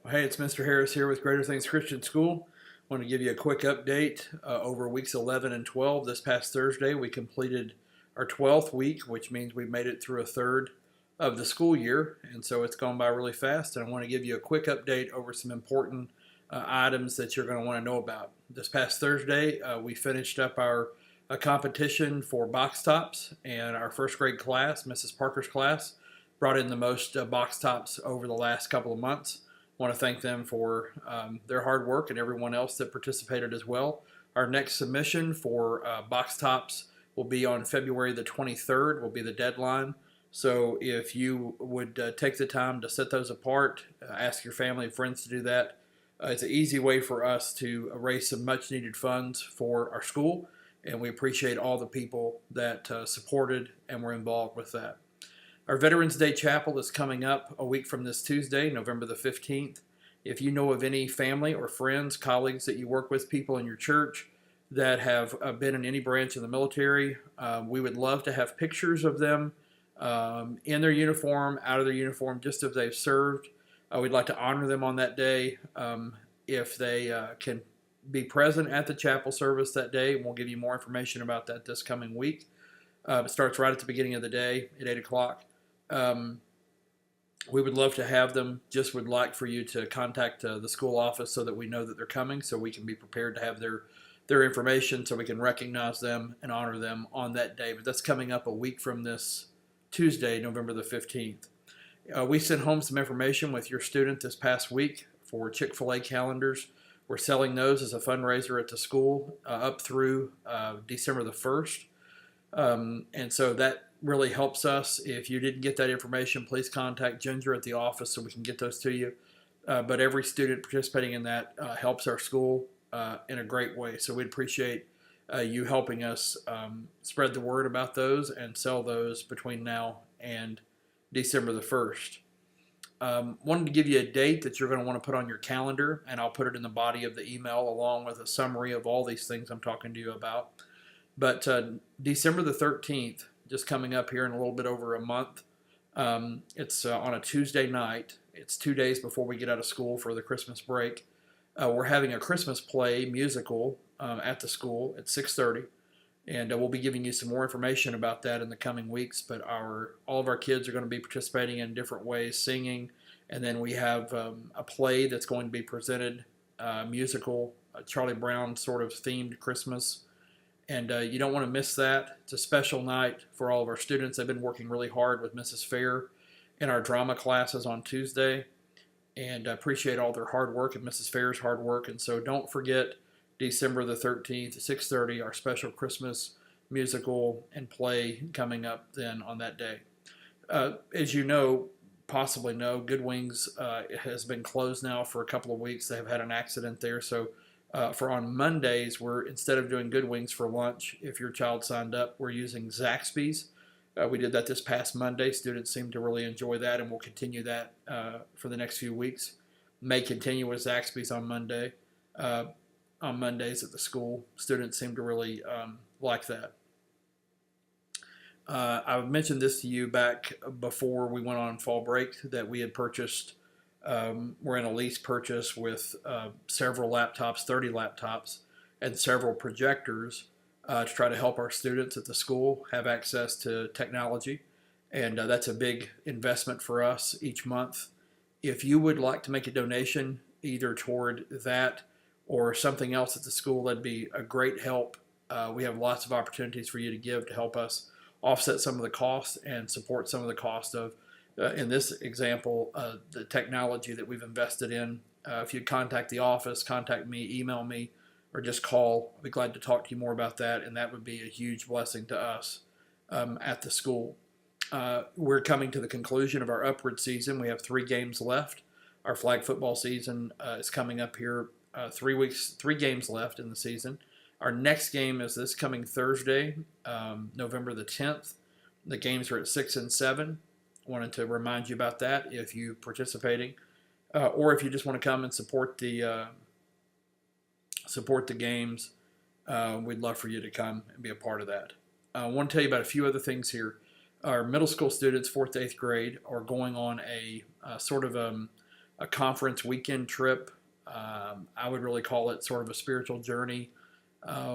Well, hey, it's Mr. Harris here with Greater Things Christian School. I want to give you a quick update over weeks 11 and 12. This past Thursday, we completed our 12th week, which means we made it through a third of the school year, and so it's gone by really fast. And I want to give you a quick update over some important items that you're going to want to know about. This past Thursday, we finished up our competition for box tops, and our first grade class, Mrs. Parker's class, brought in the most box tops over the last couple of months. Want to thank them for their hard work and everyone else that participated as well. Our next submission for box tops will be on February the 23rd, will be the deadline. So if you would take the time to set those apart, ask your family and friends to do that. It's an easy way for us to raise some much needed funds for our school, and we appreciate all the people that supported and were involved with that. Our Veterans Day Chapel is coming up a week from this Tuesday, November the 15th. If you know of any family or friends, colleagues that you work with, people in your church that have been in any branch of the military, we would love to have pictures of them in their uniform, out of their uniform, just as they've served. We'd like to honor them on that day. If they can be present at the chapel service that day, we'll give you more information about that this coming week. It starts right at the beginning of the day at 8 o'clock. We would love to have them. Just would like for you to contact the school office so that we know that they're coming, so we can be prepared to have their information, so we can recognize them and honor them on that day. But that's coming up a week from this Tuesday, November the 15th. We sent home some information with your student this past week for Chick-fil-A calendars. We're selling those as a fundraiser at the school up through December the 1st. And so that really helps us. If you didn't get that information, please contact Ginger at the office so we can get those to you. But every student participating in that helps our school in a great way. So we'd appreciate you helping us spread the word about those and sell those between now and December the 1st. Wanted to give you a date that you're going to want to put on your calendar, and I'll put it in the body of the email along with a summary of all these things I'm talking to you about. But December the 13th, just coming up here in a little bit over a month, it's on a Tuesday night. It's 2 days before we get out of school for the Christmas break. We're having a Christmas play musical at the school at 6:30, and we'll be giving you some more information about that in the coming weeks. But all of our kids are going to be participating in different ways, singing, and then we have a play that's going to be presented, musical, Charlie Brown sort of themed Christmas. And you don't want to miss that. It's a special night for all of our students. They've been working really hard with Mrs. Fair in our drama classes on Tuesday. And I appreciate all their hard work and Mrs. Fair's hard work. And so don't forget December the 13th at 6:30, our special Christmas musical and play coming up then on that day. As you know, possibly know, Good Wings has been closed now for a couple of weeks. They have had an accident there. So for on Mondays, we're, instead of doing Good Wings for lunch, if your child signed up, we're using Zaxby's. We did that this past Monday. Students seem to really enjoy that, and we'll continue that for the next few weeks. May continue with Zaxby's on Monday. On Mondays at the school, students seem to really like that. I mentioned this to you back before we went on fall break that we had purchased. We're in a lease purchase with several laptops, 30 laptops, and several projectors to try to help our students at the school have access to technology. And that's a big investment for us each month. If you would like to make a donation either toward that or something else at the school, that'd be a great help. We have lots of opportunities for you to give to help us offset some of the costs and support some of the cost of in this example, the technology that we've invested in. If you contact the office, contact me, email me, or just call, I'd be glad to talk to you more about that, and that would be a huge blessing to us at the school. We're coming to the conclusion of our upward season. We have 3 games left. Our flag football season is coming up here, 3 games left in the season. Our next game is this coming Thursday, November the 10th. The games are at 6 and 7. Wanted to remind you about that if you're participating, or if you just want to come and support the games. We'd love for you to come and be a part of that. I want to tell you about a few other things here. Our middle school students, 4th to 8th grade, are going on a sort of a a conference weekend trip. I would really call it sort of a spiritual journey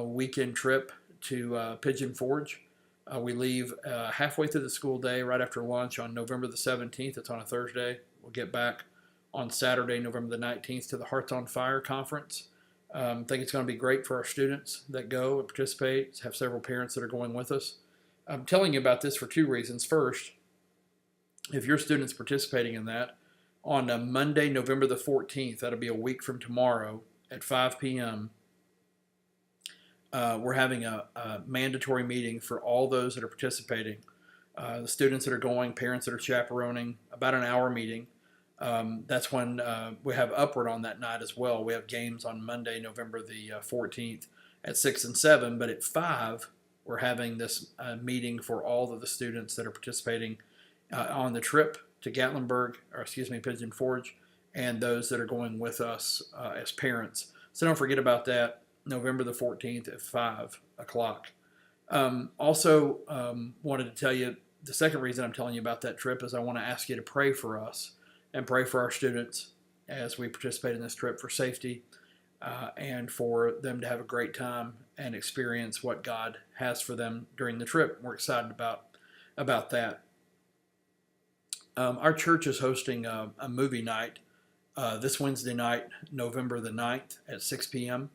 weekend trip to Pigeon Forge. We leave halfway through the school day, right after lunch on November the 17th. It's on a Thursday. We'll get back on Saturday, November the 19th, to the Hearts on Fire conference. I think it's going to be great for our students that go and participate. Have several parents that are going with us. I'm telling you about this for two reasons. First, if your student's participating in that, on Monday, November the 14th, that'll be a week from tomorrow at 5 p.m., we're having a mandatory meeting for all those that are participating. The students that are going, parents that are chaperoning, about an hour meeting. That's when we have Upward on that night as well. We have games on Monday, November the 14th at 6 and 7, but at 5, we're having this meeting for all of the students that are participating on the trip to Pigeon Forge, and those that are going with us as parents. So don't forget about that, November the 14th at 5 o'clock. Also, wanted to tell you, the second reason I'm telling you about that trip is I want to ask you to pray for us and pray for our students as we participate in this trip for safety and for them to have a great time and experience what God has for them during the trip. We're excited about that. Our church is hosting a movie night this Wednesday night, November the 9th at 6 p.m.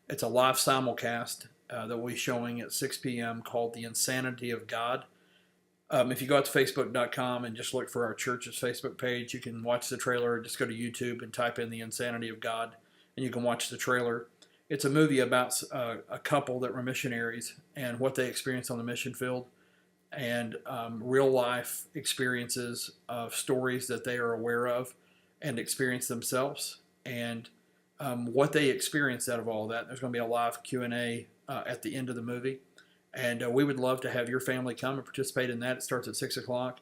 It's a live simulcast that we'll be showing at 6 p.m. called The Insanity of God. If you go out to Facebook.com and just look for our church's Facebook page, you can watch the trailer. Just go to YouTube and type in The Insanity of God, and you can watch the trailer. It's a movie about a couple that were missionaries and what they experienced on the mission field, and real-life experiences of stories that they are aware of and experience themselves, and what they experienced out of all that. There's going to be a live Q&A at the end of the movie. And we would love to have your family come and participate in that. It starts at 6 o'clock.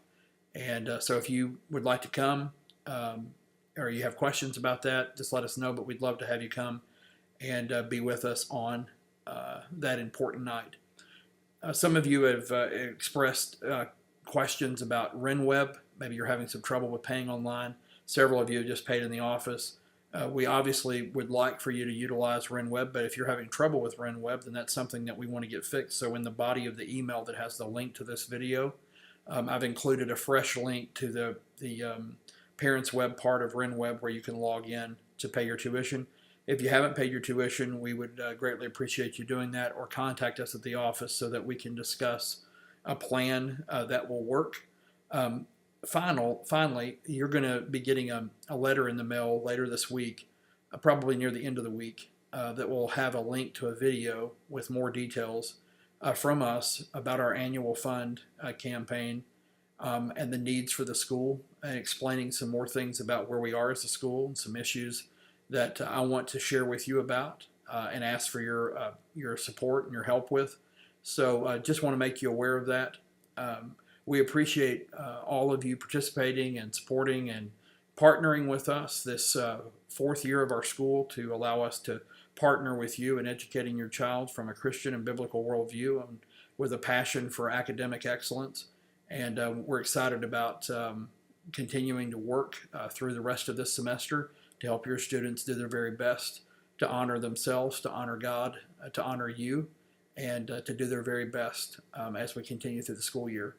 And so if you would like to come or you have questions about that, just let us know. But we'd love to have you come and be with us on that important night. Some of you have expressed questions about RenWeb. Maybe you're having some trouble with paying online. Several of you have just paid in the office. We obviously would like for you to utilize RenWeb, but if you're having trouble with RenWeb, then that's something that we want to get fixed. So in the body of the email that has the link to this video, I've included a fresh link to the Parents Web part of RenWeb where you can log in to pay your tuition. If you haven't paid your tuition, we would greatly appreciate you doing that, or contact us at the office so that we can discuss a plan that will work. Finally, you're going to be getting a letter in the mail later this week, probably near the end of the week, that will have a link to a video with more details from us about our annual fund campaign and the needs for the school, and explaining some more things about where we are as a school and some issues that I want to share with you about and ask for your support and your help with. So just want to make you aware of that. We appreciate all of you participating and supporting and partnering with us this fourth year of our school to allow us to partner with you in educating your child from a Christian and biblical worldview and with a passion for academic excellence. And we're excited about continuing to work through the rest of this semester to help your students do their very best to honor themselves, to honor God, to honor you, and to do their very best as we continue through the school year.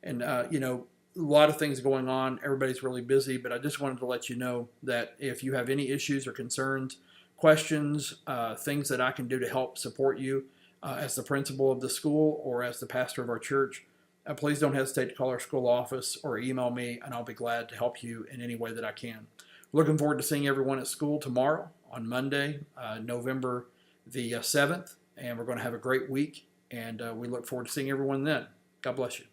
And, a lot of things going on. Everybody's really busy, but I just wanted to let you know that if you have any issues or concerns, questions, things that I can do to help support you as the principal of the school or as the pastor of our church, please don't hesitate to call our school office or email me, and I'll be glad to help you in any way that I can. Looking forward to seeing everyone at school tomorrow on Monday, November the 7th, and we're going to have a great week, and we look forward to seeing everyone then. God bless you.